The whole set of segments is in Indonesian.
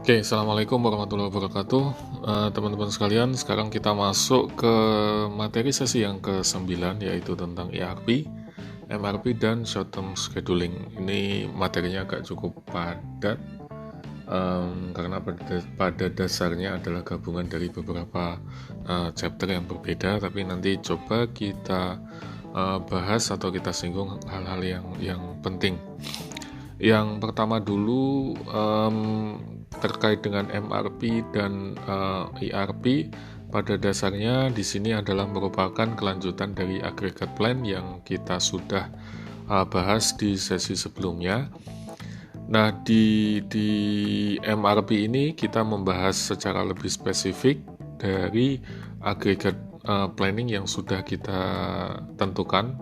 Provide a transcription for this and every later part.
Oke, Assalamualaikum warahmatullahi wabarakatuh. Teman-teman sekalian, sekarang kita masuk ke materi sesi yang ke-9, yaitu tentang ERP, MRP, dan Short Term Scheduling. Ini materinya agak cukup padat, karena pada dasarnya adalah gabungan dari beberapa chapter yang berbeda, tapi nanti coba kita bahas atau kita singgung hal-hal yang penting. Yang pertama dulu terkait dengan MRP dan ERP, pada dasarnya di sini adalah merupakan kelanjutan dari aggregate plan yang kita sudah bahas di sesi sebelumnya. Nah, di MRP ini kita membahas secara lebih spesifik dari aggregate planning yang sudah kita tentukan.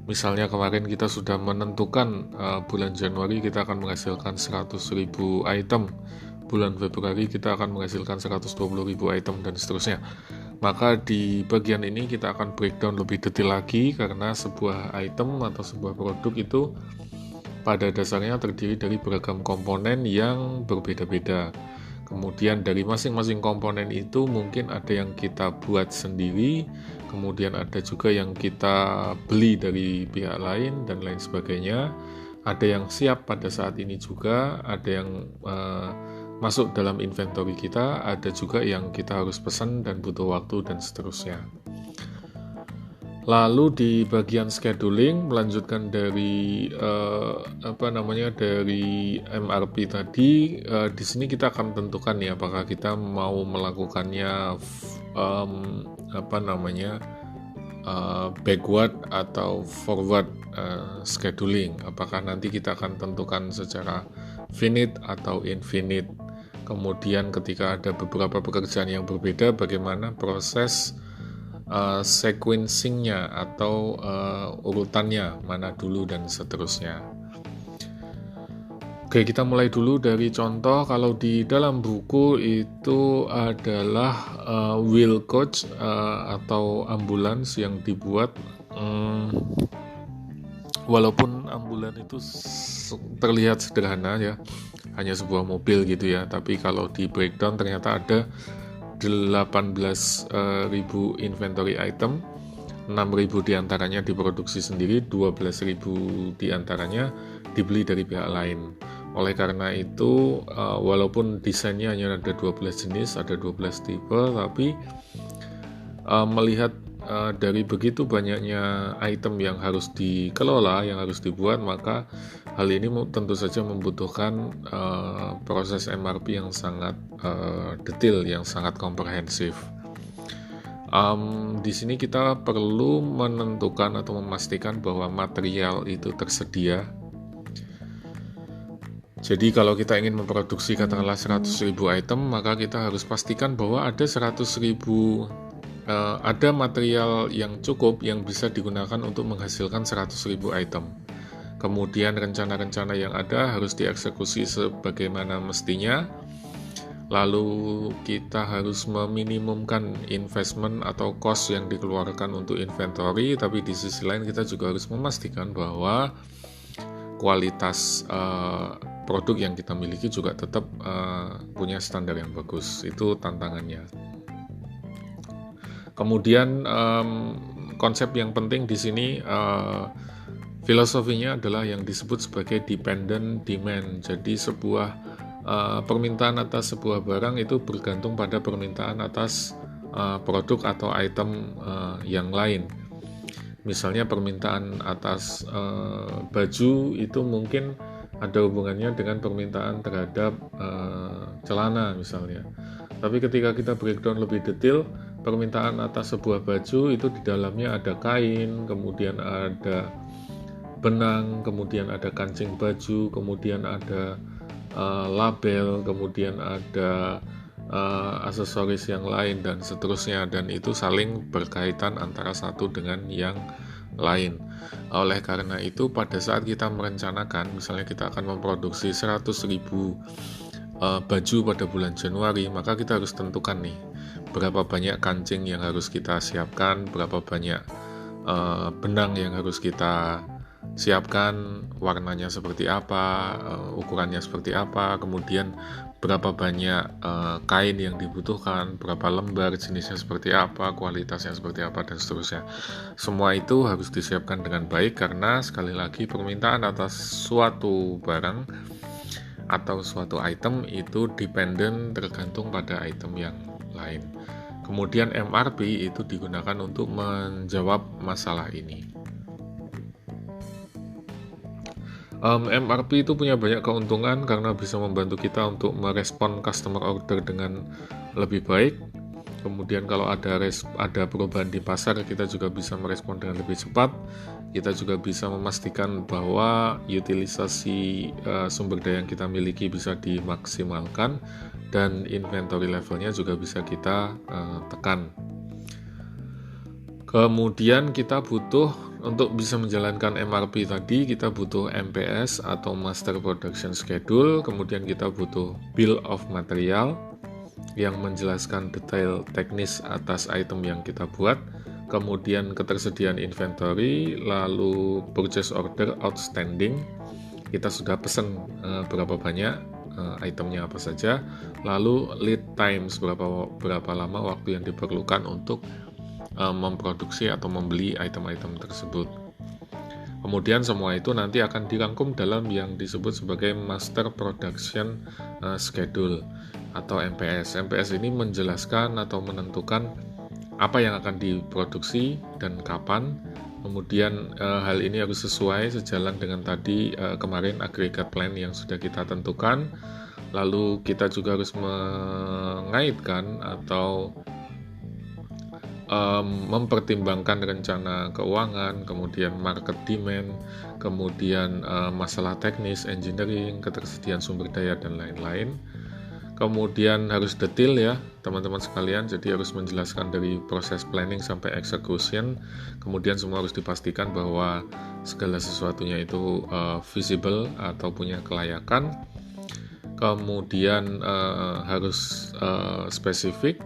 Misalnya kemarin kita sudah menentukan bulan Januari kita akan menghasilkan 100.000 item, bulan Februari kita akan menghasilkan 120.000 item, dan seterusnya. Maka di bagian ini kita akan breakdown lebih detail lagi, karena sebuah item atau sebuah produk itu pada dasarnya terdiri dari beragam komponen yang berbeda-beda. Kemudian dari masing-masing komponen itu mungkin ada yang kita buat sendiri, kemudian ada juga yang kita beli dari pihak lain dan lain sebagainya. Ada yang siap pada saat ini juga, ada yang masuk dalam inventory kita, ada juga yang kita harus pesan dan butuh waktu dan seterusnya. Lalu di bagian scheduling, melanjutkan dari dari MRP tadi, di sini kita akan tentukan nih apakah kita mau melakukannya backward atau forward scheduling. Apakah nanti kita akan tentukan secara finite atau infinite. Kemudian ketika ada beberapa pekerjaan yang berbeda, bagaimana proses sequencingnya atau urutannya, mana dulu dan seterusnya. Oke, kita mulai dulu dari contoh. Kalau di dalam buku itu adalah wheel coach atau ambulans yang dibuat, walaupun ambulans itu terlihat sederhana ya, hanya sebuah mobil gitu ya, tapi kalau di breakdown ternyata ada 18.000 inventory item, 6.000 diantaranya diproduksi sendiri, 12.000 diantaranya dibeli dari pihak lain. Oleh karena itu, walaupun desainnya hanya ada 12 jenis, ada 12 tipe, tapi melihat dari begitu banyaknya item yang harus dikelola, yang harus dibuat, maka hal ini tentu saja membutuhkan proses MRP yang sangat detail, yang sangat komprehensif. Di sini kita perlu menentukan atau memastikan bahwa material itu tersedia. Jadi kalau kita ingin memproduksi katakanlah 100.000 item, maka kita harus pastikan bahwa ada 100.000 ada material yang cukup yang bisa digunakan untuk menghasilkan 100.000 item. Kemudian rencana-rencana yang ada harus dieksekusi sebagaimana mestinya. Lalu kita harus meminimumkan investment atau cost yang dikeluarkan untuk inventory, tapi di sisi lain kita juga harus memastikan bahwa kualitas produk yang kita miliki juga tetap punya standar yang bagus. Itu tantangannya. Kemudian konsep yang penting di sini, filosofinya adalah yang disebut sebagai dependent demand. Jadi sebuah permintaan atas sebuah barang itu bergantung pada permintaan atas produk atau item yang lain. Misalnya permintaan atas baju itu mungkin ada hubungannya dengan permintaan terhadap celana misalnya. Tapi ketika kita breakdown lebih detail, permintaan atas sebuah baju itu di dalamnya ada kain, kemudian ada benang, kemudian ada kancing baju, kemudian ada label, kemudian ada aksesoris yang lain dan seterusnya, dan itu saling berkaitan antara satu dengan yang lain. Oleh karena itu pada saat kita merencanakan, misalnya kita akan memproduksi 100.000 baju pada bulan Januari, maka kita harus tentukan nih berapa banyak kancing yang harus kita siapkan, berapa banyak benang yang harus kita siapkan warnanya seperti apa, ukurannya seperti apa, kemudian berapa banyak kain yang dibutuhkan, berapa lembar, jenisnya seperti apa, kualitasnya seperti apa, dan seterusnya. Semua itu harus disiapkan dengan baik karena sekali lagi permintaan atas suatu barang atau suatu item itu tergantung pada item yang lain. Kemudian MRP itu digunakan untuk menjawab masalah ini. MRP itu punya banyak keuntungan karena bisa membantu kita untuk merespon customer order dengan lebih baik. Kemudian kalau ada perubahan di pasar, kita juga bisa merespon dengan lebih cepat. Kita juga bisa memastikan bahwa utilisasi sumber daya yang kita miliki bisa dimaksimalkan dan inventory levelnya juga bisa kita tekan. Kemudian kita butuh, untuk bisa menjalankan MRP tadi, kita butuh MPS atau Master Production Schedule, kemudian kita butuh Bill of Material yang menjelaskan detail teknis atas item yang kita buat, kemudian ketersediaan inventory, lalu purchase order outstanding, kita sudah pesan berapa banyak itemnya apa saja, lalu lead times, berapa lama waktu yang diperlukan untuk memproduksi atau membeli item-item tersebut. Kemudian semua itu nanti akan dirangkum dalam yang disebut sebagai Master Production Schedule atau MPS. MPS ini menjelaskan atau menentukan apa yang akan diproduksi dan kapan. Kemudian hal ini harus sejalan dengan tadi kemarin aggregate plan yang sudah kita tentukan. Lalu kita juga harus mengaitkan atau mempertimbangkan rencana keuangan, kemudian market demand, kemudian masalah teknis, engineering, ketersediaan sumber daya, dan lain-lain. Kemudian harus detail ya teman-teman sekalian, jadi harus menjelaskan dari proses planning sampai execution. Kemudian semua harus dipastikan bahwa segala sesuatunya itu visible atau punya kelayakan. Kemudian harus spesifik.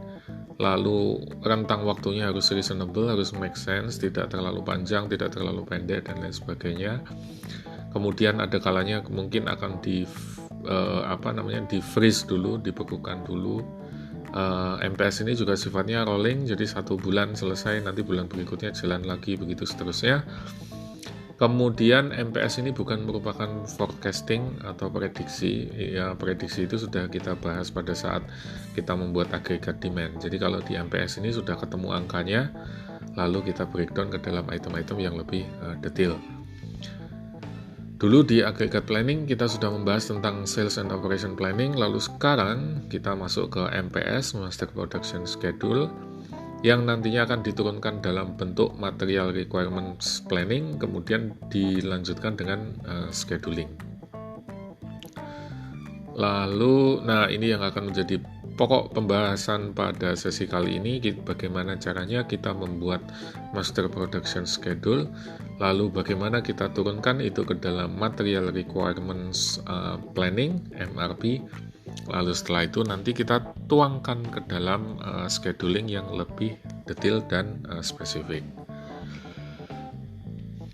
Lalu rentang waktunya harus reasonable, harus make sense, tidak terlalu panjang, tidak terlalu pendek, dan lain sebagainya. Kemudian ada kalanya mungkin akan di freeze dulu, dibekukan dulu. MPS ini juga sifatnya rolling, jadi 1 bulan selesai, nanti bulan berikutnya jalan lagi, begitu seterusnya. Kemudian MPS ini bukan merupakan forecasting atau prediksi. Ya, prediksi itu sudah kita bahas pada saat kita membuat agregat demand. Jadi kalau di MPS ini sudah ketemu angkanya, lalu kita breakdown ke dalam item-item yang lebih detail. Dulu di agregat planning kita sudah membahas tentang sales and operation planning, lalu sekarang kita masuk ke MPS, Master Production Schedule, yang nantinya akan diturunkan dalam bentuk material requirements planning, kemudian dilanjutkan dengan scheduling. Lalu, ini yang akan menjadi pokok pembahasan pada sesi kali ini, bagaimana caranya kita membuat Master Production Schedule, lalu bagaimana kita turunkan itu ke dalam material requirements planning, MRP. Lalu setelah itu nanti kita tuangkan ke dalam scheduling yang lebih detail dan spesifik.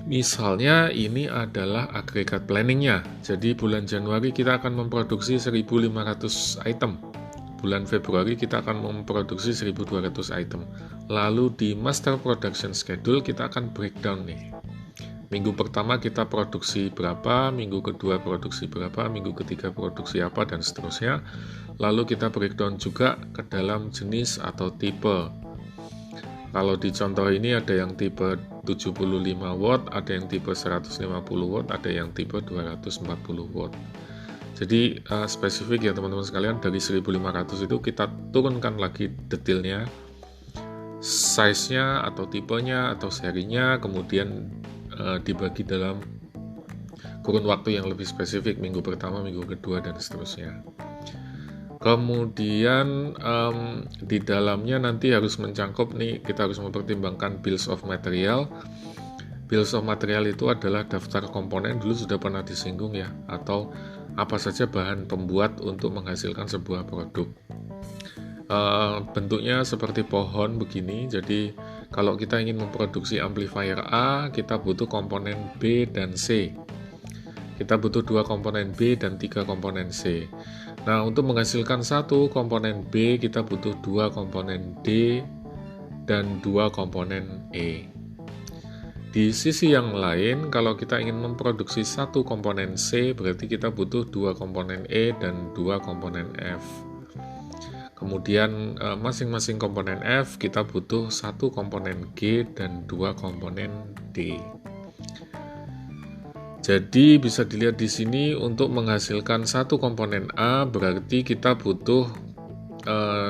Misalnya ini adalah agregat planningnya. Jadi bulan Januari kita akan memproduksi 1.500 item. Bulan Februari kita akan memproduksi 1.200 item. Lalu di Master Production Schedule kita akan breakdown nih. Minggu pertama kita produksi berapa, minggu kedua produksi berapa, minggu ketiga produksi apa, dan seterusnya. Lalu kita breakdown juga ke dalam jenis atau tipe. Kalau di contoh ini ada yang tipe 75 watt, ada yang tipe 150 watt, ada yang tipe 240 watt. Jadi spesifik ya teman-teman sekalian, dari 1.500 itu kita turunkan lagi detailnya, size-nya atau tipenya atau serinya, kemudian dibagi dalam kurun waktu yang lebih spesifik, minggu pertama, minggu kedua, dan seterusnya. Kemudian di dalamnya nanti harus mencangkup nih, kita harus mempertimbangkan bills of material. Bills of material itu adalah daftar komponen, dulu sudah pernah disinggung ya, atau apa saja bahan pembuat untuk menghasilkan sebuah produk. Bentuknya seperti pohon begini, jadi Kalau kita ingin memproduksi amplifier A, kita butuh komponen B dan C. Kita butuh 2 komponen B dan 3 komponen C. Nah, untuk menghasilkan 1 komponen B, kita butuh 2 komponen D dan 2 komponen E. Di sisi yang lain, kalau kita ingin memproduksi 1 komponen C, berarti kita butuh 2 komponen E dan 2 komponen F. Kemudian masing-masing komponen F kita butuh 1 komponen G dan 2 komponen D. Jadi bisa dilihat di sini untuk menghasilkan 1 komponen A berarti kita butuh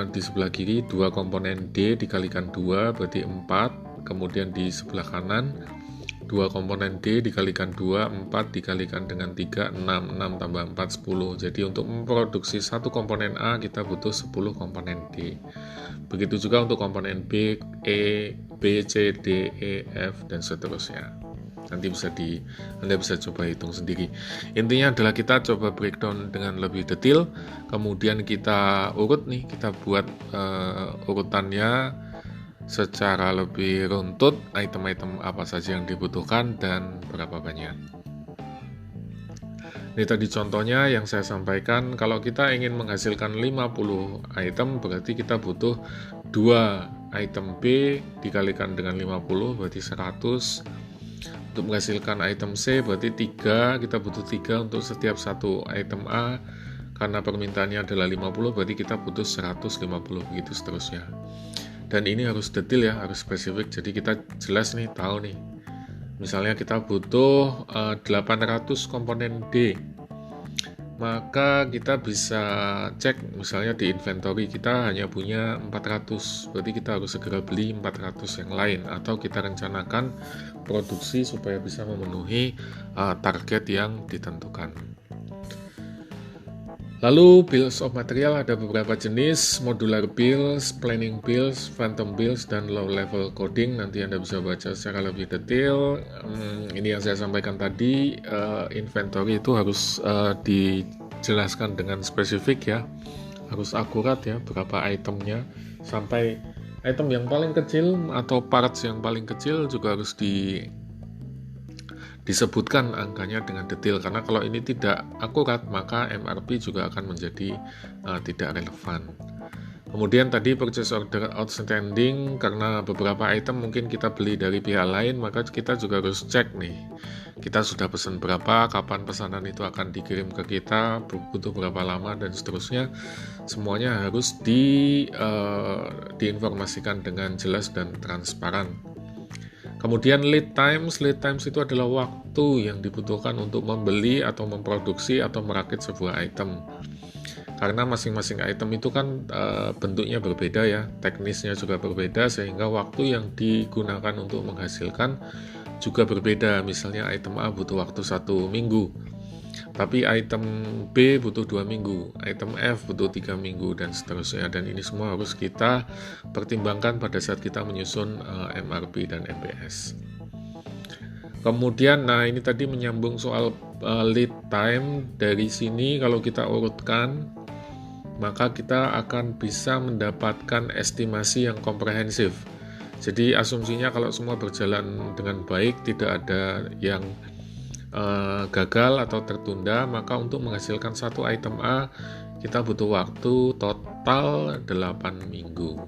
di sebelah kiri 2 komponen D dikalikan 2 berarti 4. Kemudian di sebelah kanan 2 komponen D dikalikan 2, 4 dikalikan dengan 3, 6, 6 tambah 4, 10. Jadi untuk memproduksi 1 komponen A kita butuh 10 komponen D. Begitu juga untuk komponen B, E, B, C, D, E, F, dan seterusnya. Nanti Anda bisa coba hitung sendiri. Intinya adalah kita coba breakdown dengan lebih detail, kemudian kita urut nih, kita buat urutannya secara lebih runtut, item-item apa saja yang dibutuhkan dan berapa banyak. Ini tadi contohnya yang saya sampaikan, kalau kita ingin menghasilkan 50 item berarti kita butuh 2 item B dikalikan dengan 50 berarti 100. Untuk menghasilkan item C berarti 3, kita butuh 3 untuk setiap 1 item A. Karena permintaannya adalah 50 berarti kita butuh 150, begitu seterusnya. Dan ini harus detail ya, harus spesifik. Jadi kita jelas nih, tahu nih. Misalnya kita butuh 800 komponen D. Maka kita bisa cek misalnya di inventory kita hanya punya 400. Berarti kita harus segera beli 400 yang lain. Atau kita rencanakan produksi supaya bisa memenuhi target yang ditentukan. Lalu bills of material ada beberapa jenis, modular bills, planning bills, phantom bills, dan low level coding. Nanti Anda bisa baca secara lebih detail. Ini yang saya sampaikan tadi, inventory itu harus dijelaskan dengan spesifik ya, harus akurat ya, berapa itemnya, sampai item yang paling kecil atau parts yang paling kecil juga harus disebutkan angkanya dengan detail, karena kalau ini tidak akurat maka MRP juga akan menjadi tidak relevan. Kemudian tadi purchase order outstanding, karena beberapa item mungkin kita beli dari pihak lain, maka kita juga harus cek nih, kita sudah pesan berapa, kapan pesanan itu akan dikirim ke kita, butuh berapa lama, dan seterusnya. Semuanya harus diinformasikan dengan jelas dan transparan. Kemudian lead times itu adalah waktu yang dibutuhkan untuk membeli atau memproduksi atau merakit sebuah item. Karena masing-masing item itu kan bentuknya berbeda ya, teknisnya juga berbeda, sehingga waktu yang digunakan untuk menghasilkan juga berbeda. Misalnya item A butuh waktu 1 minggu, tapi item B butuh 2 minggu, item F butuh 3 minggu, dan seterusnya. Dan ini semua harus kita pertimbangkan pada saat kita menyusun MRP dan MBS. Kemudian, nah ini tadi menyambung soal lead time. Dari sini kalau kita urutkan, maka kita akan bisa mendapatkan estimasi yang komprehensif. Jadi asumsinya kalau semua berjalan dengan baik, tidak ada yang gagal atau tertunda, maka untuk menghasilkan 1 item A kita butuh waktu total 8 minggu.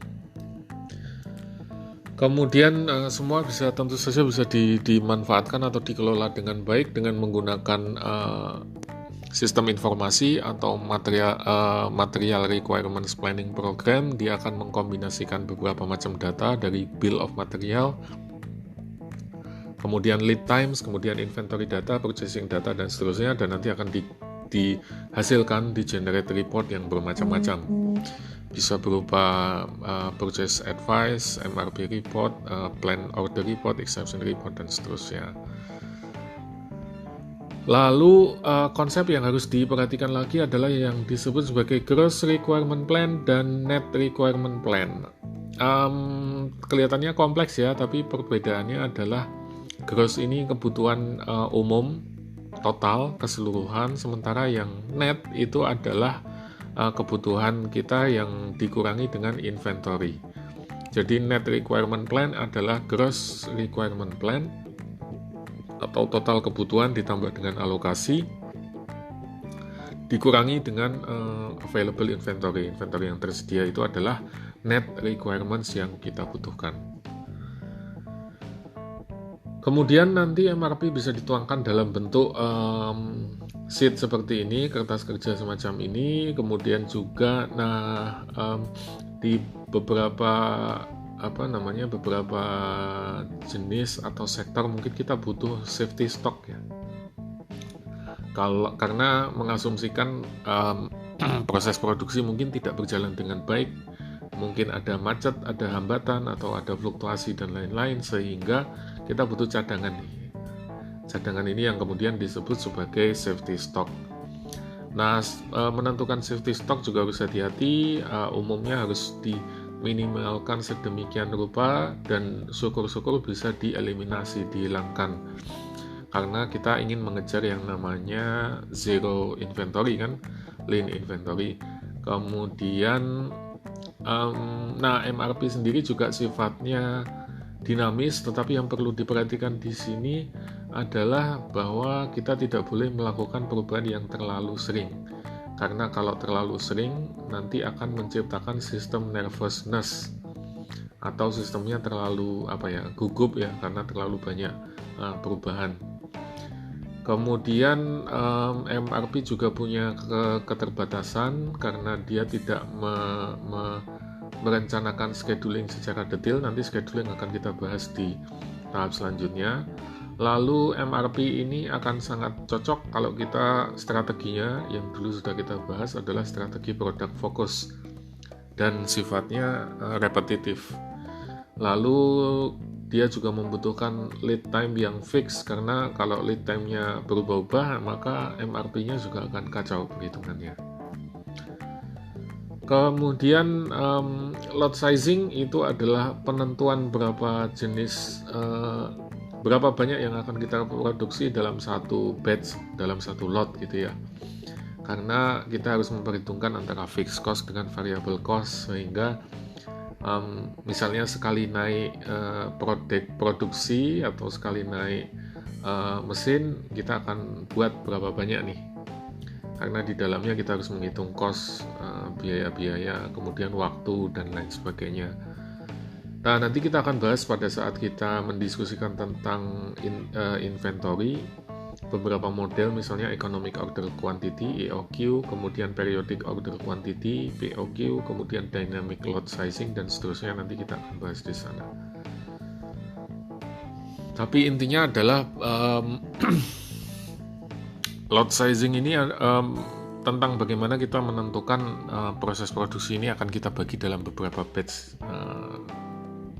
Kemudian semua tentu saja bisa dimanfaatkan atau dikelola dengan baik dengan menggunakan sistem informasi atau material requirements planning program. Dia akan mengkombinasikan beberapa macam data dari bill of material, kemudian lead times, kemudian inventory data, purchasing data, dan seterusnya, dan nanti akan dihasilkan di generate report yang bermacam-macam. Bisa berupa purchase advice, MRP report, plan order report, exception report, dan seterusnya. Lalu konsep yang harus diperhatikan lagi adalah yang disebut sebagai gross requirement plan dan net requirement plan. Kelihatannya kompleks ya, tapi perbedaannya adalah gross ini kebutuhan umum, total, keseluruhan, sementara yang net itu adalah kebutuhan kita yang dikurangi dengan inventory. Jadi net requirement plan adalah gross requirement plan atau total kebutuhan ditambah dengan alokasi dikurangi dengan available inventory. Inventory yang tersedia itu adalah net requirements yang kita butuhkan. Kemudian nanti MRP bisa dituangkan dalam bentuk sheet seperti ini, kertas kerja semacam ini. Kemudian juga di beberapa beberapa jenis atau sektor mungkin kita butuh safety stock ya. Karena mengasumsikan proses produksi mungkin tidak berjalan dengan baik, mungkin ada macet, ada hambatan, atau ada fluktuasi dan lain-lain, sehingga kita butuh cadangan nih. Cadangan ini yang kemudian disebut sebagai safety stock. Nah, menentukan safety stock juga harus hati-hati, umumnya harus diminimalkan sedemikian rupa dan syukur-syukur bisa dieliminasi, dihilangkan. Karena kita ingin mengejar yang namanya zero inventory kan, lean inventory. Kemudian MRP sendiri juga sifatnya dinamis, tetapi yang perlu diperhatikan di sini adalah bahwa kita tidak boleh melakukan perubahan yang terlalu sering. Karena kalau terlalu sering nanti akan menciptakan sistem nervousness atau sistemnya terlalu gugup ya, karena terlalu banyak perubahan. Kemudian MRP juga punya keterbatasan karena dia tidak merencanakan scheduling secara detail. Nanti scheduling akan kita bahas di tahap selanjutnya. Lalu MRP ini akan sangat cocok kalau kita strateginya yang dulu sudah kita bahas adalah strategi product focus dan sifatnya repetitif. Lalu dia juga membutuhkan lead time yang fix, karena kalau lead time-nya berubah-ubah maka MRP-nya juga akan kacau perhitungannya. Kemudian lot sizing itu adalah penentuan berapa banyak yang akan kita produksi dalam satu batch, dalam satu lot gitu ya. Karena kita harus memperhitungkan antara fixed cost dengan variable cost, sehingga misalnya sekali naik produksi atau sekali naik mesin, kita akan buat berapa banyak nih. Karena di dalamnya kita harus menghitung cost, biaya-biaya, kemudian waktu dan lain sebagainya. Nah, nanti kita akan bahas pada saat kita mendiskusikan tentang inventory, beberapa model misalnya economic order quantity EOQ, kemudian periodic order quantity POQ, kemudian dynamic lot sizing dan seterusnya, nanti kita akan bahas di sana. Tapi intinya adalah lot sizing ini tentang bagaimana kita menentukan proses produksi ini akan kita bagi dalam beberapa batch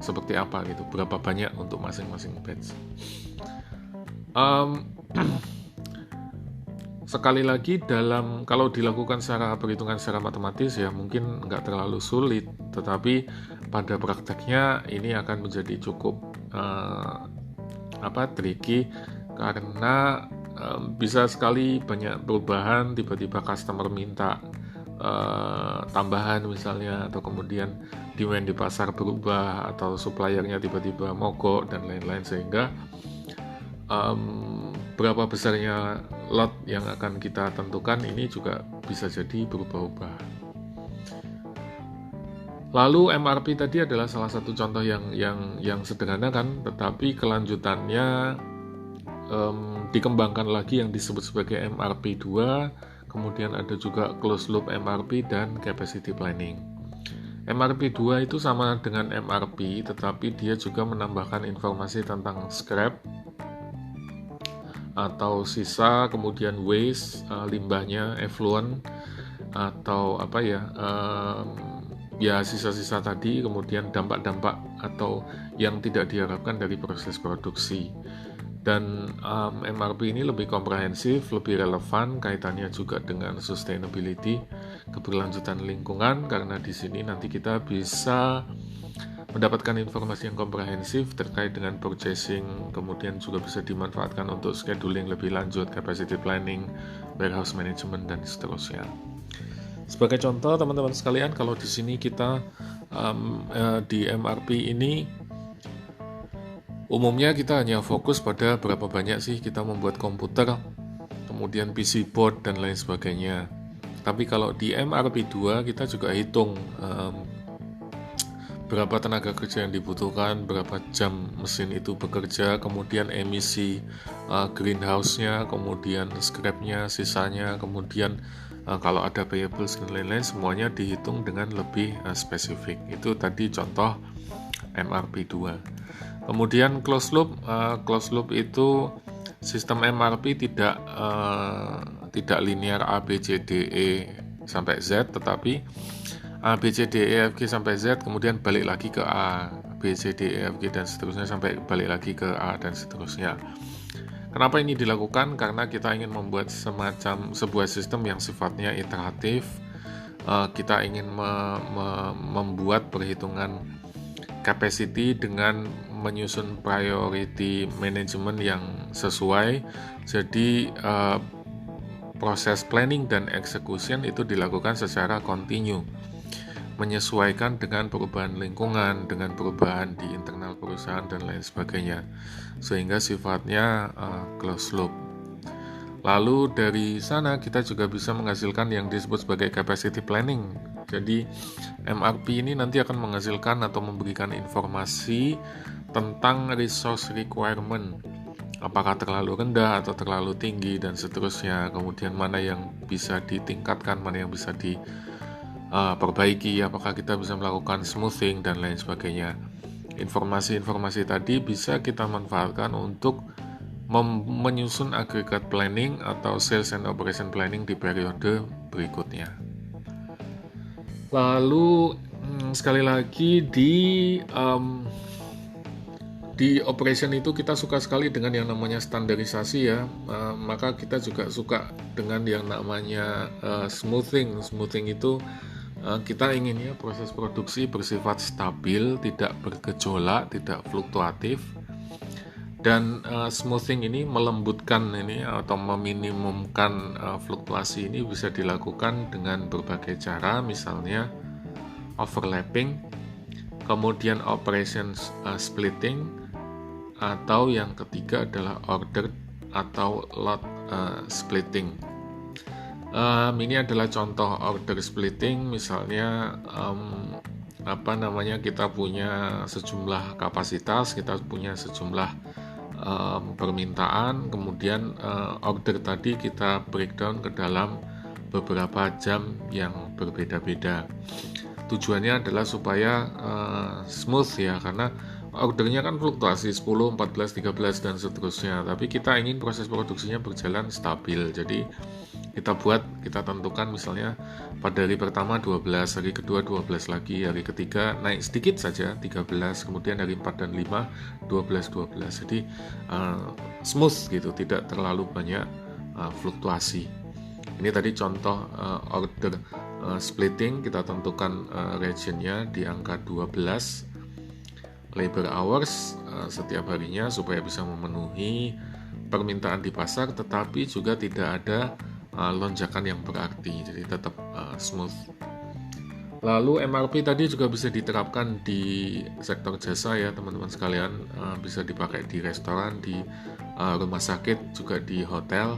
seperti apa gitu, berapa banyak untuk masing-masing batch. Sekali lagi, kalau dilakukan secara perhitungan secara matematis ya mungkin nggak terlalu sulit, tetapi pada prakteknya ini akan menjadi cukup tricky, karena bisa sekali banyak perubahan, tiba-tiba customer minta tambahan misalnya, atau kemudian demand di pasar berubah, atau suppliernya tiba-tiba mogok dan lain-lain, sehingga berapa besarnya lot yang akan kita tentukan ini juga bisa jadi berubah-ubah. Lalu MRP tadi adalah salah satu contoh yang sederhana kan, tetapi kelanjutannya dikembangkan lagi yang disebut sebagai MRP 2, kemudian ada juga closed loop MRP dan capacity planning. MRP 2 itu sama dengan MRP, tetapi dia juga menambahkan informasi tentang scrap atau sisa, kemudian waste, limbahnya, effluent, atau sisa-sisa tadi, kemudian dampak-dampak atau yang tidak diharapkan dari proses produksi. Dan MRP ini lebih komprehensif, lebih relevan, kaitannya juga dengan sustainability, keberlanjutan lingkungan, karena di sini nanti kita bisa mendapatkan informasi yang komprehensif terkait dengan purchasing, kemudian juga bisa dimanfaatkan untuk scheduling lebih lanjut, capacity planning, warehouse management, dan seterusnya. Sebagai contoh teman-teman sekalian, kalau di sini kita di MRP ini umumnya kita hanya fokus pada berapa banyak sih kita membuat komputer, kemudian PC board dan lain sebagainya. Tapi kalau di MRP2 kita juga hitung berapa tenaga kerja yang dibutuhkan, berapa jam mesin itu bekerja, kemudian emisi greenhouse-nya, kemudian scrap-nya, sisanya, kemudian kalau ada payables dan lain-lain, semuanya dihitung dengan lebih spesifik. Itu tadi contoh MRP2. Kemudian closed loop itu sistem MRP tidak linear A, B, C, D, E sampai Z, tetapi A, B, C, D, E, F, G sampai Z, kemudian balik lagi ke A, B, C, D, E, F, G, dan seterusnya sampai balik lagi ke A, dan seterusnya. Kenapa ini dilakukan? Karena kita ingin membuat semacam sebuah sistem yang sifatnya iteratif. Kita ingin membuat perhitungan capacity dengan menyusun priority management yang sesuai. Jadi proses planning dan execution itu dilakukan secara kontinu, menyesuaikan dengan perubahan lingkungan, dengan perubahan di internal perusahaan dan lain sebagainya, sehingga sifatnya closed loop. Lalu dari sana kita juga bisa menghasilkan yang disebut sebagai capacity planning. Jadi MRP ini nanti akan menghasilkan atau memberikan informasi tentang resource requirement, apakah terlalu rendah atau terlalu tinggi dan seterusnya, kemudian mana yang bisa ditingkatkan, mana yang bisa diperbaiki, apakah kita bisa melakukan smoothing dan lain sebagainya. Informasi-informasi tadi bisa kita manfaatkan untuk menyusun aggregate planning atau sales and operation planning di periode berikutnya. Lalu sekali lagi di operation itu kita suka sekali dengan yang namanya standarisasi ya, maka kita juga suka dengan yang namanya smoothing. Smoothing itu kita ingin ya proses produksi bersifat stabil, tidak bergejolak, tidak fluktuatif. Dan smoothing ini melembutkan ini atau meminimumkan fluktuasi ini bisa dilakukan dengan berbagai cara, misalnya overlapping, kemudian operations splitting, atau yang ketiga adalah order atau lot splitting. Ini adalah contoh order splitting, misalnya kita punya sejumlah kapasitas, kita punya sejumlah permintaan, kemudian order tadi kita breakdown ke dalam beberapa jam yang berbeda-beda. Tujuannya adalah supaya smooth ya, karena ordernya kan fluktuasi 10, 14, 13 dan seterusnya, tapi kita ingin proses produksinya berjalan stabil. Jadi kita tentukan misalnya pada hari pertama 12, hari kedua 12 lagi, hari ketiga naik sedikit saja 13, kemudian hari 4 dan 5 12. Jadi smooth gitu, tidak terlalu banyak fluktuasi. Ini tadi contoh order splitting, kita tentukan regionnya di angka 12 labor hours setiap harinya supaya bisa memenuhi permintaan di pasar, tetapi juga tidak ada lonjakan yang berarti, jadi tetap smooth. Lalu MRP tadi juga bisa diterapkan di sektor jasa ya teman-teman sekalian, bisa dipakai di restoran, di rumah sakit, juga di hotel.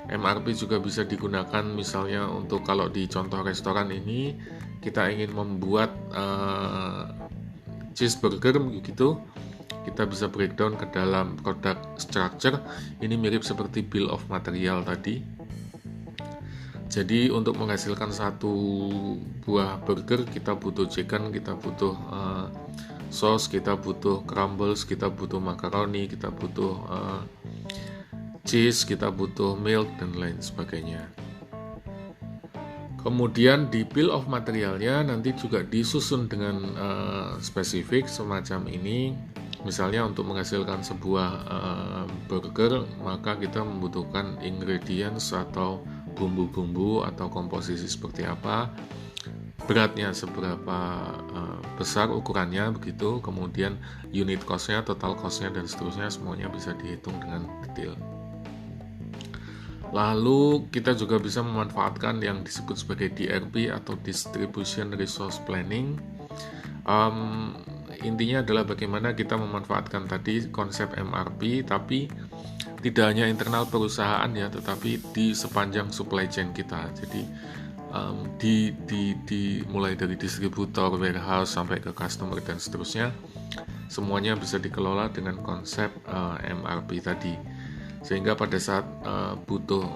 MRP juga bisa digunakan misalnya untuk kalau di contoh restoran ini kita ingin membuat cheeseburger gitu, kita bisa breakdown ke dalam product structure. Ini mirip seperti bill of material tadi. Jadi untuk menghasilkan satu buah burger kita butuh chicken, kita butuh sauce, kita butuh crumbles, kita butuh macaroni, kita butuh cheese, kita butuh milk dan lain sebagainya. Kemudian di bill of materialnya nanti juga disusun dengan spesifik semacam ini. Misalnya untuk menghasilkan sebuah burger, maka kita membutuhkan ingredients atau bumbu-bumbu atau komposisi seperti apa, beratnya seberapa besar ukurannya begitu, kemudian unit cost-nya, total cost-nya dan seterusnya, semuanya bisa dihitung dengan detail. Lalu kita juga bisa memanfaatkan yang disebut sebagai DRP atau Distribution Resource Planning. Intinya adalah bagaimana kita memanfaatkan tadi konsep MRP, tapi tidak hanya internal perusahaan ya, tetapi di sepanjang supply chain kita. Jadi mulai dari distributor, warehouse sampai ke customer dan seterusnya, semuanya bisa dikelola dengan konsep MRP tadi. Sehingga pada saat butuh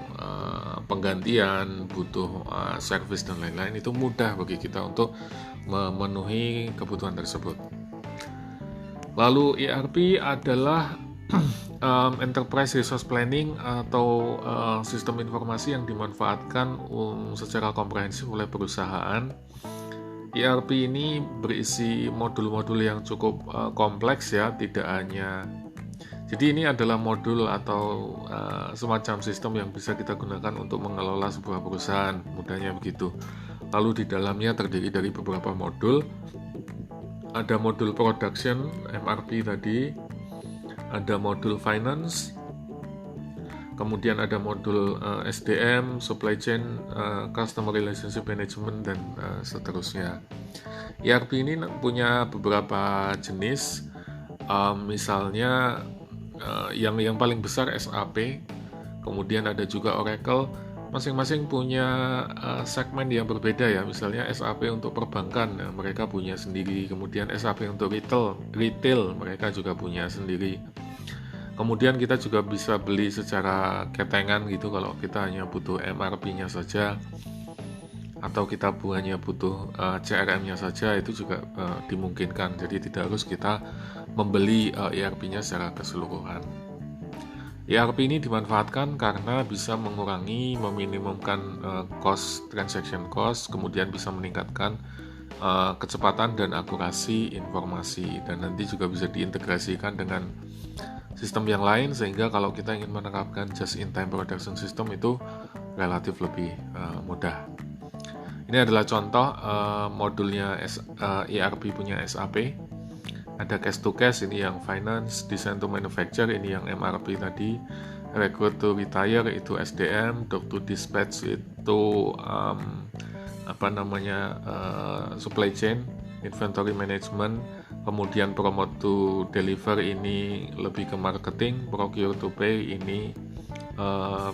penggantian, butuh service dan lain-lain, itu mudah bagi kita untuk memenuhi kebutuhan tersebut. Lalu ERP adalah Enterprise Resource Planning atau sistem informasi yang dimanfaatkan secara komprehensif oleh perusahaan. ERP ini berisi modul-modul yang cukup kompleks ya, tidak hanya. Jadi ini adalah modul atau semacam sistem yang bisa kita gunakan untuk mengelola sebuah perusahaan, mudahnya begitu. Lalu di dalamnya terdiri dari beberapa modul. Ada modul production, MRP tadi, ada modul finance, kemudian ada modul SDM, supply chain, customer relationship management, dan seterusnya. ERP ini punya beberapa jenis, misalnya yang paling besar SAP, kemudian ada juga Oracle. Masing-masing punya segmen yang berbeda ya. Misalnya SAP untuk perbankan, mereka punya sendiri. Kemudian SAP untuk retail mereka juga punya sendiri. Kemudian kita juga bisa beli secara ketengan gitu kalau kita hanya butuh MRP-nya saja, atau kita hanya butuh CRM-nya saja, itu juga dimungkinkan. Jadi tidak harus kita membeli ERP-nya secara keseluruhan. ERP ini dimanfaatkan karena bisa mengurangi, meminimumkan transaction cost, kemudian bisa meningkatkan kecepatan dan akurasi informasi, dan nanti juga bisa diintegrasikan dengan sistem yang lain, sehingga kalau kita ingin menerapkan just-in-time production system itu relatif lebih mudah. Ini adalah contoh modulnya ERP punya SAP. Ada cash to cash, ini yang finance, design to manufacture, ini yang MRP tadi, recruit to retire itu SDM, dock to dispatch itu supply chain, inventory management, kemudian promote to deliver ini lebih ke marketing, procure to pay ini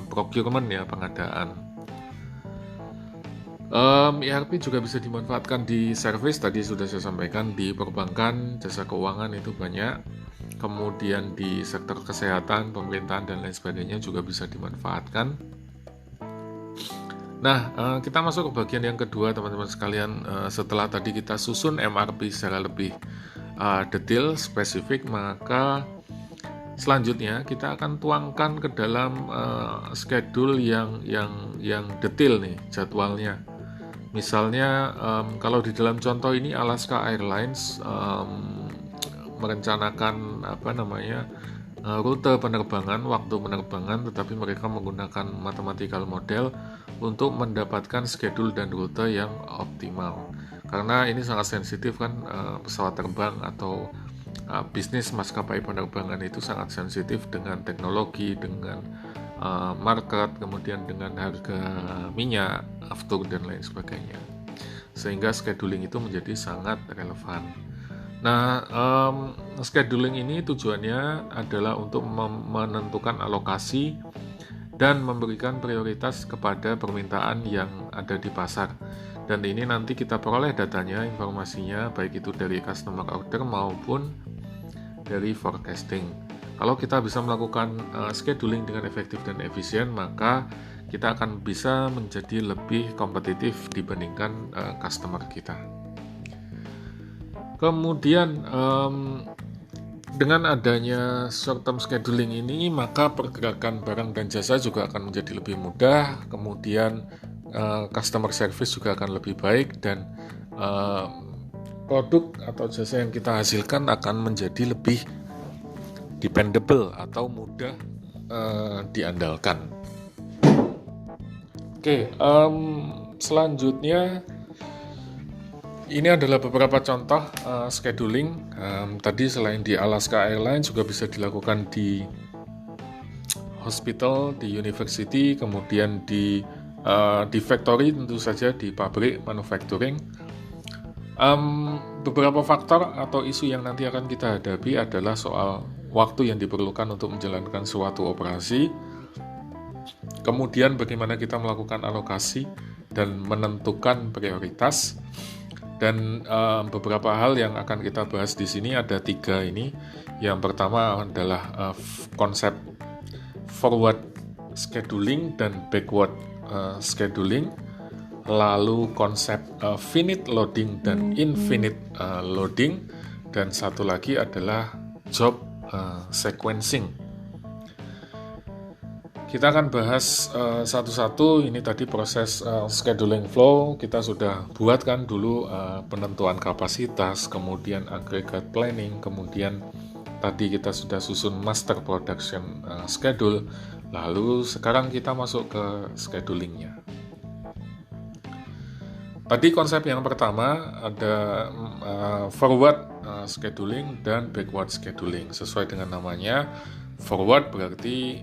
procurement ya, pengadaan. ERP juga bisa dimanfaatkan di service, tadi sudah saya sampaikan, di perbankan, jasa keuangan itu banyak. Kemudian di sektor kesehatan, pemerintahan dan lain sebagainya juga bisa dimanfaatkan. Nah, kita masuk ke bagian yang kedua teman-teman sekalian. Setelah tadi kita susun MRP secara lebih detail, spesifik, maka selanjutnya kita akan tuangkan ke dalam schedule yang detail nih jadwalnya. Misalnya kalau di dalam contoh ini Alaska Airlines merencanakan rute penerbangan, waktu penerbangan, tetapi mereka menggunakan mathematical model untuk mendapatkan schedule dan rute yang optimal. Karena ini sangat sensitif kan, pesawat terbang atau bisnis maskapai penerbangan itu sangat sensitif dengan teknologi, dengan market, kemudian dengan harga minyak, aftur, dan lain sebagainya. Sehingga scheduling itu menjadi sangat relevan. Nah, scheduling ini tujuannya adalah untuk menentukan alokasi dan memberikan prioritas kepada permintaan yang ada di pasar. Dan ini nanti kita peroleh datanya, informasinya, baik itu dari customer order maupun dari forecasting. Kalau kita bisa melakukan scheduling dengan efektif dan efisien, maka kita akan bisa menjadi lebih kompetitif dibandingkan customer kita. Kemudian dengan adanya short term scheduling ini, maka pergerakan barang dan jasa juga akan menjadi lebih mudah. Kemudian customer service juga akan lebih baik, dan produk atau jasa yang kita hasilkan akan menjadi lebih dependable atau mudah diandalkan. Oke, selanjutnya ini adalah beberapa contoh scheduling. Tadi selain di Alaska Airlines juga bisa dilakukan di hospital, di university, kemudian di factory, tentu saja di pabrik manufacturing. Beberapa faktor atau isu yang nanti akan kita hadapi adalah soal waktu yang diperlukan untuk menjalankan suatu operasi, kemudian bagaimana kita melakukan alokasi dan menentukan prioritas, dan beberapa hal yang akan kita bahas di sini ada 3 ini. Yang pertama adalah konsep forward scheduling dan backward scheduling. Lalu konsep finite loading dan infinite loading, dan satu lagi adalah job sequencing. Kita akan bahas satu-satu. Ini tadi proses scheduling flow kita sudah buat kan dulu, penentuan kapasitas, kemudian aggregate planning, kemudian tadi kita sudah susun master production schedule, lalu sekarang kita masuk ke schedulingnya. Tadi konsep yang pertama ada forward scheduling dan backward scheduling. Sesuai dengan namanya, forward berarti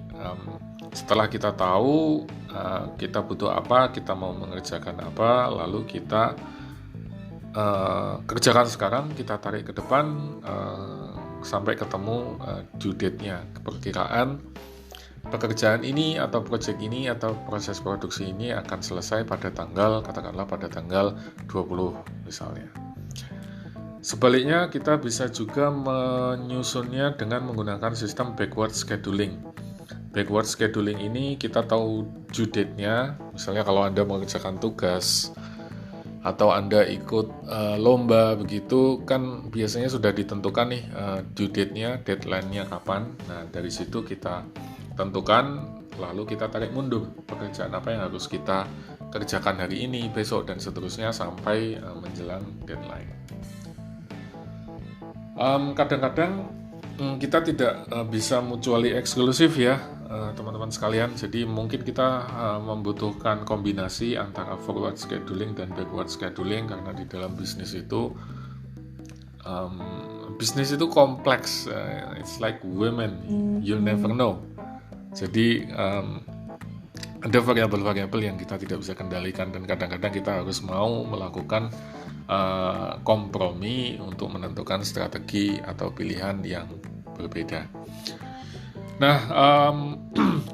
setelah kita tahu kita butuh apa, kita mau mengerjakan apa, lalu kita kerjakan sekarang, kita tarik ke depan sampai ketemu due date-nya, perkiraan pekerjaan ini atau proyek ini atau proses produksi ini akan selesai pada tanggal, katakanlah pada tanggal 20 misalnya. Sebaliknya kita bisa juga menyusunnya dengan menggunakan sistem backward scheduling. Backward scheduling ini kita tahu due date-nya, misalnya kalau Anda mengerjakan tugas atau Anda ikut lomba begitu kan biasanya sudah ditentukan nih due date-nya, deadline-nya kapan. Nah, dari situ kita tentukan, lalu kita tarik mundur pekerjaan apa yang harus kita kerjakan hari ini, besok, dan seterusnya sampai menjelang deadline. Kadang-kadang kita tidak bisa mutually eksklusif ya teman-teman sekalian, jadi mungkin kita membutuhkan kombinasi antara forward scheduling dan backward scheduling, karena di dalam bisnis itu kompleks, it's like women, you'll never know. Jadi ada variabel-variabel yang kita tidak bisa kendalikan, dan kadang-kadang kita harus mau melakukan kompromi untuk menentukan strategi atau pilihan yang berbeda. Nah,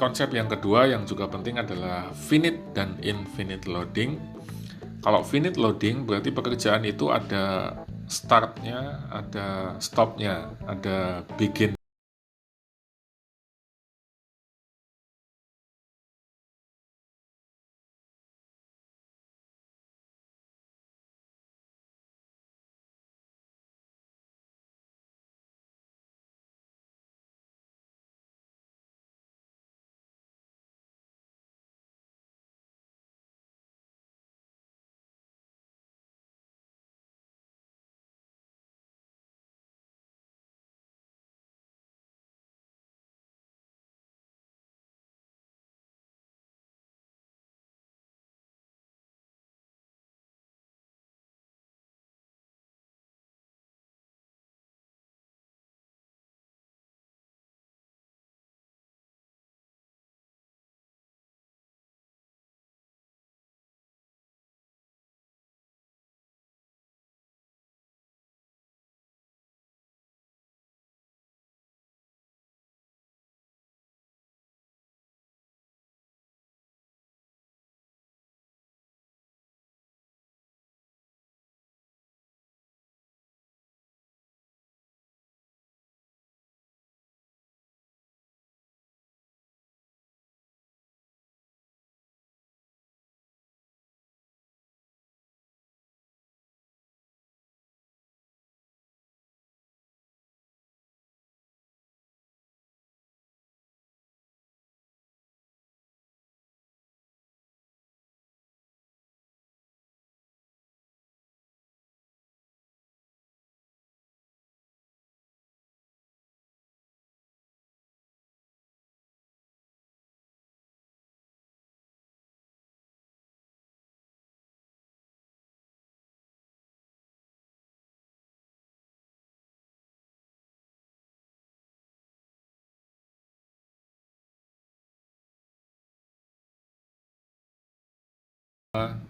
konsep yang kedua yang juga penting adalah finite dan infinite loading. Kalau finite loading berarti pekerjaan itu ada start-nya, ada stop-nya, ada begin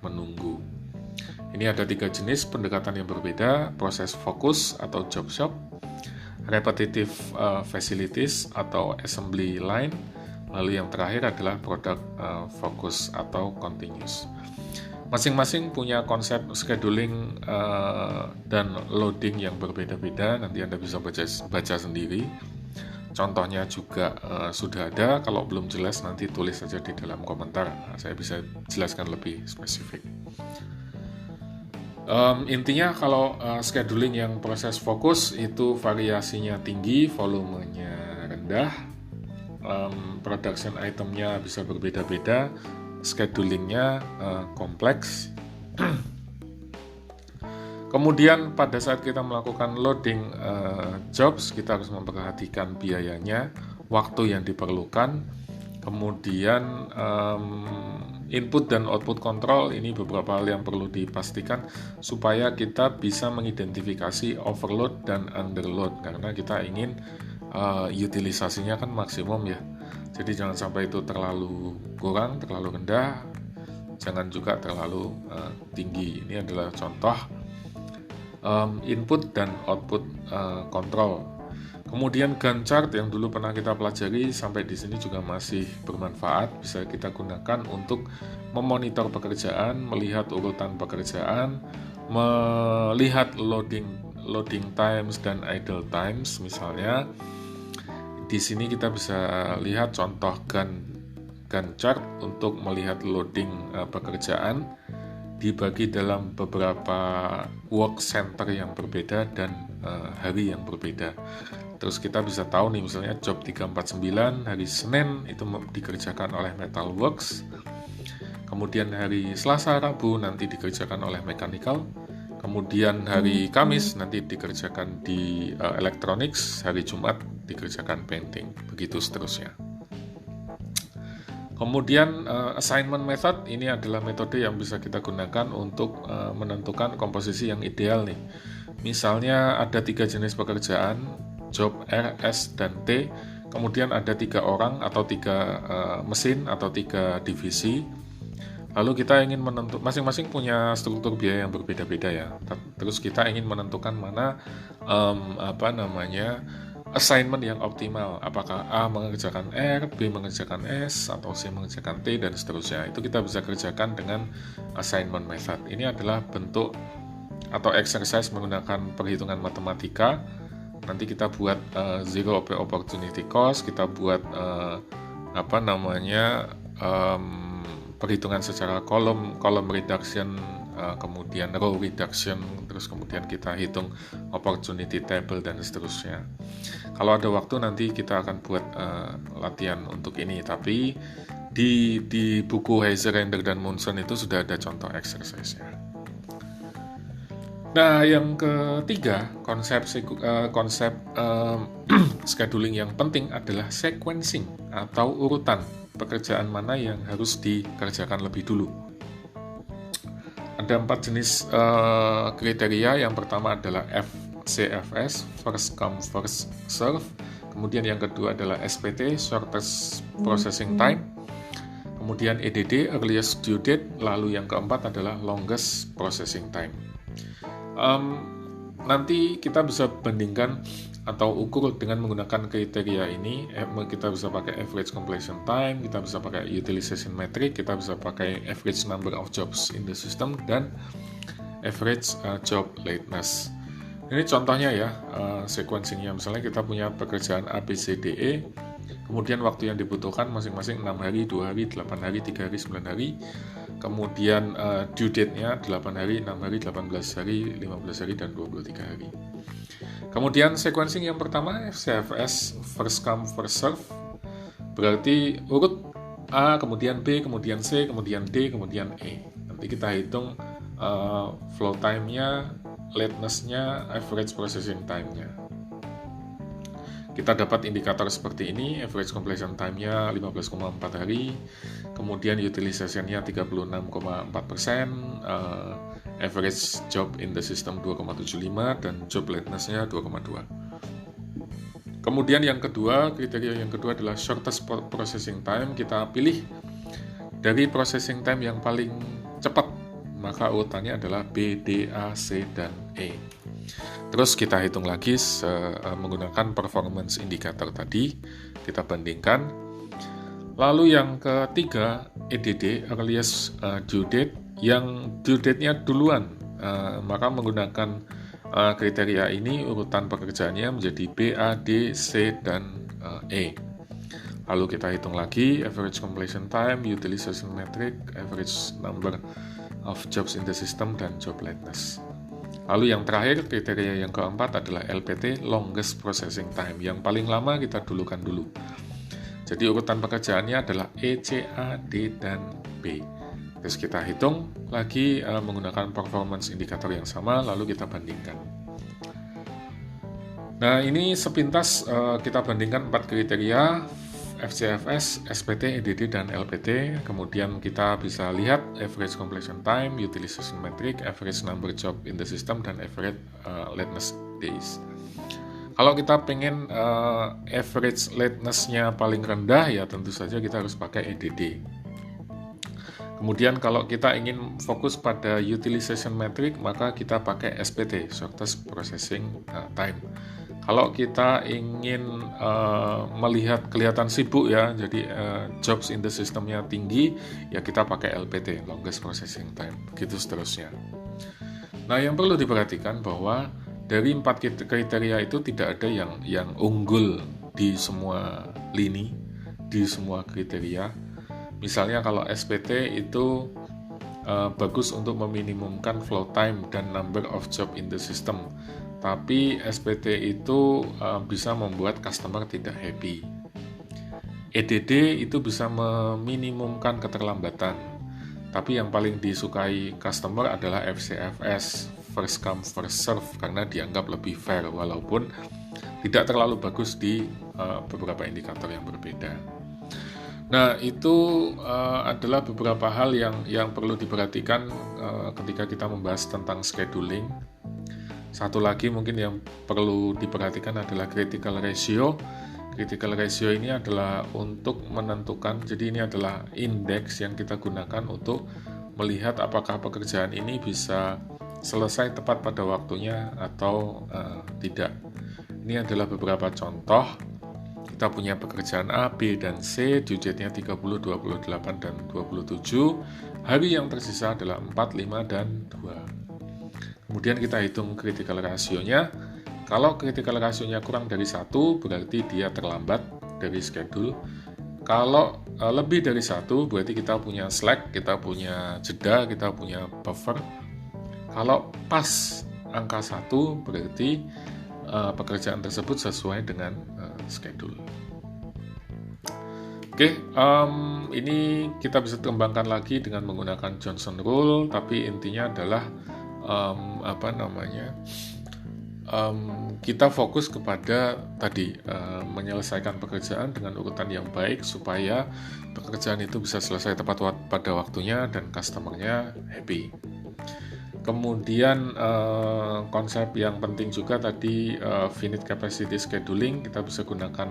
menunggu. Ini ada 3 jenis pendekatan yang berbeda: proses fokus atau job shop, repetitive facilities atau assembly line, lalu yang terakhir adalah product focus atau continuous. Masing-masing punya konsep scheduling dan loading yang berbeda-beda. Nanti Anda bisa baca sendiri. Contohnya juga sudah ada. Kalau belum jelas nanti tulis saja di dalam komentar. Saya bisa jelaskan lebih spesifik. Intinya kalau scheduling yang proses fokus itu variasinya tinggi, volumenya rendah, production itemnya bisa berbeda-beda, schedulingnya kompleks. Kemudian pada saat kita melakukan loading jobs, kita harus memperhatikan biayanya, waktu yang diperlukan, kemudian input dan output control. Ini beberapa hal yang perlu dipastikan supaya kita bisa mengidentifikasi overload dan underload, karena kita ingin utilisasinya kan maksimum ya. Jadi jangan sampai itu terlalu kurang, terlalu rendah, jangan juga terlalu tinggi. Ini adalah contoh input dan output control. Kemudian Gantt chart yang dulu pernah kita pelajari sampai di sini juga masih bermanfaat, bisa kita gunakan untuk memonitor pekerjaan, melihat urutan pekerjaan, melihat loading times dan idle times. Misalnya di sini kita bisa lihat contoh Gantt chart untuk melihat loading pekerjaan dibagi dalam beberapa work center yang berbeda dan hari yang berbeda. Terus kita bisa tahu nih, misalnya job 349 hari Senin itu dikerjakan oleh Metalworks, kemudian hari Selasa Rabu nanti dikerjakan oleh Mechanical, kemudian hari Kamis nanti dikerjakan di Electronics, hari Jumat dikerjakan Painting, begitu seterusnya. Kemudian assignment method ini adalah metode yang bisa kita gunakan untuk menentukan komposisi yang ideal nih. Misalnya ada 3 jenis pekerjaan, job R, S, dan T. Kemudian ada 3 orang atau 3 mesin atau 3 divisi. Lalu kita ingin menentukan, masing-masing punya struktur biaya yang berbeda-beda ya. Terus kita ingin menentukan mana assignment yang optimal. Apakah A mengerjakan R, B mengerjakan S, atau C mengerjakan T, dan seterusnya. Itu kita bisa kerjakan dengan assignment method. Ini adalah bentuk atau exercise menggunakan perhitungan matematika. Nanti kita buat zero opportunity cost, kita buat perhitungan secara column reduction, kemudian row reduction, terus kemudian kita hitung opportunity table dan seterusnya. Kalau ada waktu nanti kita akan buat latihan untuk ini, tapi di buku Heiser, Render, dan Munson itu sudah ada contoh exercise-nya. Nah, yang ketiga, konsep scheduling yang penting adalah sequencing atau urutan pekerjaan mana yang harus dikerjakan lebih dulu. Ada 4 jenis kriteria. Yang pertama adalah FCFS, first come first serve. Kemudian yang kedua adalah SPT, shortest processing time. Kemudian EDD, earliest due date. Lalu yang keempat adalah longest processing time. Nanti kita bisa bandingkan atau ukur dengan menggunakan kriteria ini. Kita bisa pakai average completion time, kita bisa pakai utilization metric, kita bisa pakai average number of jobs in the system, dan average job lateness. Ini contohnya ya, sequencingnya. Misalnya kita punya pekerjaan A, B, C, D, E, kemudian waktu yang dibutuhkan masing-masing 6 hari, 2 hari, 8 hari, 3 hari, 9 hari. Kemudian due date-nya 8 hari, 6 hari, 18 hari, 15 hari, dan 23 hari. Kemudian sequencing yang pertama, FCFS, first come first serve. Berarti urut A, kemudian B, kemudian C, kemudian D, kemudian E. Nanti kita hitung flow time-nya, lateness-nya, average processing time-nya. Kita dapat indikator seperti ini, average completion time-nya 15,4 hari, kemudian utilization-nya 36,4%, average job in the system 2,75, dan job lateness-nya 2,2. Kemudian yang kedua, kriteria yang kedua adalah shortest processing time. Kita pilih dari processing time yang paling cepat, maka urutannya adalah B, D, A, C, dan E. Terus kita hitung lagi menggunakan performance indicator tadi, kita bandingkan. Lalu yang ketiga, EDD, earliest due date, yang due date-nya duluan, maka menggunakan kriteria ini urutan pekerjaannya menjadi B, A, D, C, dan E. Lalu kita hitung lagi average completion time, utilization metric, average number of jobs in the system, dan job lateness. Lalu yang terakhir, kriteria yang keempat adalah LPT, longest processing time. Yang paling lama kita dulukan dulu. Jadi urutan pekerjaannya adalah E, C, A, D, dan B. Terus kita hitung lagi menggunakan performance indicator yang sama, lalu kita bandingkan. Nah, ini sepintas kita bandingkan 4 kriteria, FCFS, SPT, EDD, dan LPT. Kemudian kita bisa lihat average completion time, utilization metric, average number job in the system, dan average lateness days. Kalau kita pengen average lateness-nya paling rendah, ya tentu saja kita harus pakai EDD. Kemudian kalau kita ingin fokus pada utilization metric, maka kita pakai SPT, shortest processing time. Kalau kita ingin melihat kelihatan sibuk ya, jadi jobs in the system-nya tinggi, ya kita pakai LPT, longest processing time, begitu seterusnya. Nah, yang perlu diperhatikan bahwa dari 4 kriteria itu tidak ada yang unggul di semua lini, di semua kriteria. Misalnya kalau SPT itu bagus untuk meminimumkan flow time dan number of job in the system. Tapi SPT itu bisa membuat customer tidak happy. EDD itu bisa meminimumkan keterlambatan. Tapi yang paling disukai customer adalah FCFS, first come first serve, karena dianggap lebih fair walaupun tidak terlalu bagus di beberapa indikator yang berbeda. Nah, itu adalah beberapa hal yang perlu diperhatikan ketika kita membahas tentang scheduling. Satu lagi mungkin yang perlu diperhatikan adalah critical ratio. Critical ratio ini adalah untuk menentukan, jadi ini adalah indeks yang kita gunakan untuk melihat apakah pekerjaan ini bisa selesai tepat pada waktunya atau tidak. Ini adalah beberapa contoh. Kita punya pekerjaan A, B, dan C, due date-nya 30, 28, dan 27. Hari yang tersisa adalah 4, 5, dan 2. Kemudian kita hitung critical ratio-nya. Kalau critical ratio-nya kurang dari 1, berarti dia terlambat dari schedule. Kalau lebih dari 1, berarti kita punya slack, kita punya jeda, kita punya buffer. Kalau pas angka 1, berarti pekerjaan tersebut sesuai dengan schedule. Oke, ini kita bisa kembangkan lagi dengan menggunakan Johnson Rule, tapi intinya adalah kita fokus kepada tadi menyelesaikan pekerjaan dengan urutan yang baik supaya pekerjaan itu bisa selesai tepat pada waktunya dan customer-nya happy. Kemudian konsep yang penting juga tadi finite capacity scheduling, kita bisa gunakan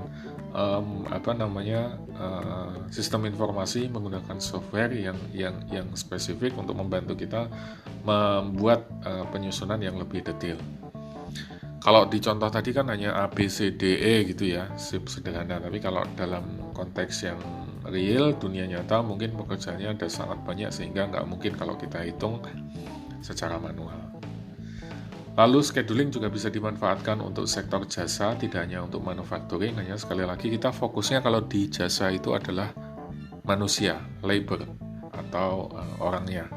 sistem informasi menggunakan software yang spesifik untuk membantu kita membuat penyusunan yang lebih detail. Kalau di contoh tadi kan hanya A, B, C, D, E gitu ya, sederhana. Tapi kalau dalam konteks yang real, dunia nyata, mungkin pekerjaannya ada sangat banyak sehingga nggak mungkin kalau kita hitung secara manual. Lalu scheduling juga bisa dimanfaatkan untuk sektor jasa, tidak hanya untuk manufacturing. Hanya sekali lagi kita fokusnya kalau di jasa itu adalah manusia, labor atau orangnya.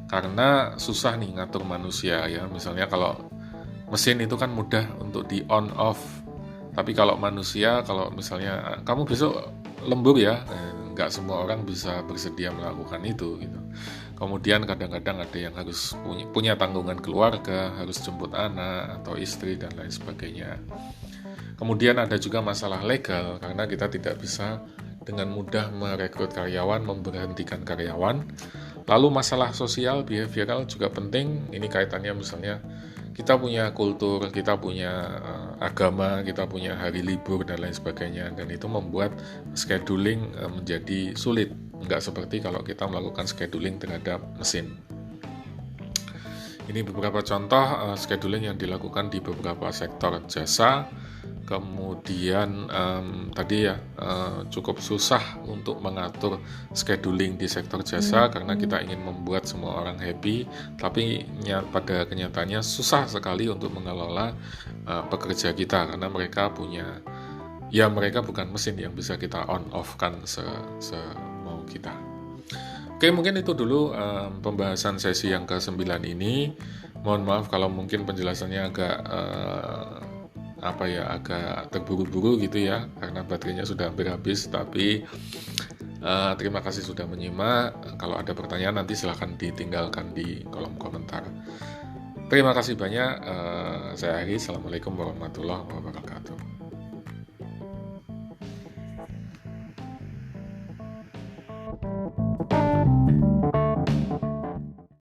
Karena susah nih ngatur manusia ya. Misalnya kalau mesin itu kan mudah untuk di on off. Tapi kalau manusia, kalau misalnya kamu besok lembur ya, nggak semua orang bisa bersedia melakukan itu gitu. Kemudian kadang-kadang ada yang harus punya tanggungan keluarga, harus jemput anak atau istri dan lain sebagainya. Kemudian ada juga masalah legal, karena kita tidak bisa dengan mudah merekrut karyawan, memberhentikan karyawan. Lalu masalah sosial, behavioral juga penting. Ini kaitannya misalnya kita punya kultur, kita punya agama, kita punya hari libur dan lain sebagainya, dan itu membuat scheduling menjadi sulit. Nggak seperti kalau kita melakukan scheduling terhadap mesin. Ini beberapa contoh scheduling yang dilakukan di beberapa sektor jasa. Kemudian tadi ya cukup susah untuk mengatur scheduling di sektor jasa karena kita ingin membuat semua orang happy, tapi pada kenyataannya susah sekali untuk mengelola pekerja kita karena mereka bukan mesin yang bisa kita on off kan semau kita. Oke, mungkin itu dulu pembahasan sesi yang ke-9 ini. Mohon maaf kalau mungkin penjelasannya agak agak terburu-buru gitu ya, karena baterainya sudah hampir habis. Tapi terima kasih sudah menyimak. Kalau ada pertanyaan nanti silahkan ditinggalkan di kolom komentar. Terima kasih banyak. Saya Ari. Assalamualaikum warahmatullahi wabarakatuh.